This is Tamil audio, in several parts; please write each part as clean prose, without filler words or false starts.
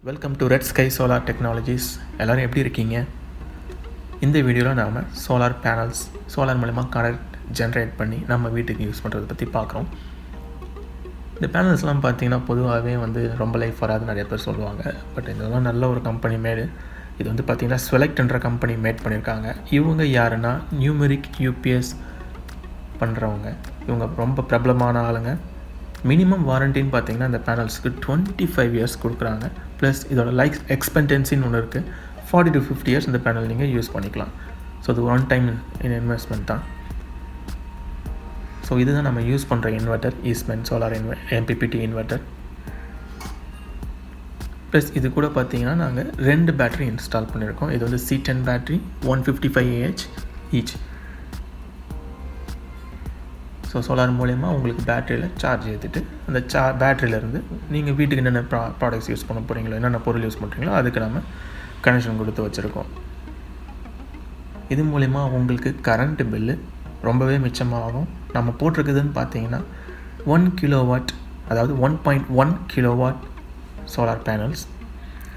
Welcome to Redsky Solar Technologies. எல்லோரும் எப்படி இருக்கீங்க? இந்த வீடியோவில் நாம் சோலார் பேனல்ஸ் சோலார் மூலமா கரண்ட் ஜென்ரேட் பண்ணி நம்ம வீட்டுக்கு யூஸ் பண்ணுறதை பற்றி பார்க்குறோம். இந்த பேனல்ஸ்லாம் பார்த்திங்கன்னா பொதுவாகவே ரொம்ப லைஃப் வராது நிறைய பேர் சொல்லுவாங்க. பட் இதெல்லாம் நல்ல ஒரு கம்பெனி மேடு. இது பார்த்திங்கன்னா ஸ்வெலக்ட்ன்ற கம்பெனி மேட் பண்ணியிருக்காங்க. இவங்க யாருன்னா நியூமெரிக் யூபிஎஸ் பண்ணுறவங்க. இவங்க ரொம்ப பிரபலமான ஆளுங்க. மினிமம் வாரண்டின்னு பார்த்தீங்கன்னா இந்த பேனல்ஸுக்கு 25 இயர்ஸ் கொடுக்குறாங்க. ப்ளஸ் இதோட லைஃப் எக்ஸ்பெக்டன்சின்னு ஒன்று இருக்குது. 40 to 50 இயர்ஸ் இந்த பேனல் நீங்கள் யூஸ் பண்ணிக்கலாம். ஸோ இது ஒன் டைம் இன்வெஸ்ட்மெண்ட் தான். ஸோ இதுதான் நம்ம யூஸ் பண்ணுற inverter, Eastman solar MPPT inverter. Plus இது கூட பார்த்தீங்கன்னா நாங்கள் 2 பேட்டரி இன்ஸ்டால் பண்ணியிருக்கோம். இது C10 battery 155 Ah each. So solar மூலயமா உங்களுக்கு பேட்டரியில் சார்ஜ் ஏற்றிட்டு அந்த பேட்டரியிலேருந்து நீங்கள் வீட்டுக்கு என்னென்ன ப்ராடக்ட்ஸ் யூஸ் பண்ண போகிறீங்களோ, என்னென்ன பொருள் யூஸ் பண்ணுறீங்களோ அதுக்கு நம்ம கனெக்ஷன் கொடுத்து வச்சுருக்கோம். இது மூலிமா உங்களுக்கு கரண்ட்டு பில்லு ரொம்பவே மிச்சமாகும். நம்ம போட்டிருக்குதுன்னு பார்த்தீங்கன்னா 1 கிலோவாட், அதாவது 1.1 கிலோவாட் சோலார் பேனல்ஸ்.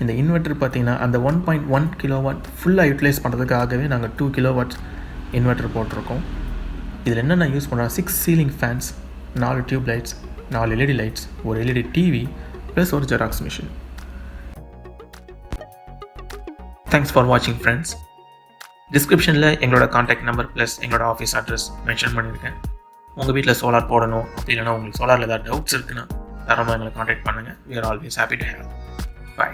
இந்த இன்வெர்ட்டர் பார்த்திங்கன்னா அந்த 1.1 கிலோவாட் ஃபுல்லாக யூட்டிலைஸ் பண்ணுறதுக்காகவே நாங்கள் 2 கிலோவாட் இன்வெர்ட்டர் போட்டிருக்கோம். இதில் என்னென்ன யூஸ் பண்ணுறோம், 6 ceiling fans, 4 tube lights, 4 LED lights, ஒரு LED டிவி ப்ளஸ் ஒரு ஜெராக்ஸ் மிஷின். தேங்க்ஸ் ஃபார் வாட்சிங் ஃப்ரெண்ட்ஸ். டிஸ்கிரிப்ஷனில் எங்களோட கான்டாக்ட் நம்பர் ப்ளஸ் எங்களோட ஆஃபீஸ் அட்ரஸ் மென்ஷன் பண்ணியிருக்கேன். உங்கள் வீட்டில் சோலார் போடணும் அப்படி இல்லைனா உங்களுக்கு சோலாரில் ஏதாவது டவுட்ஸ் இருக்குன்னா தாராளமாக எங்களை கான்டாக்ட் பண்ணுங்கள். We are always happy to help. Bye.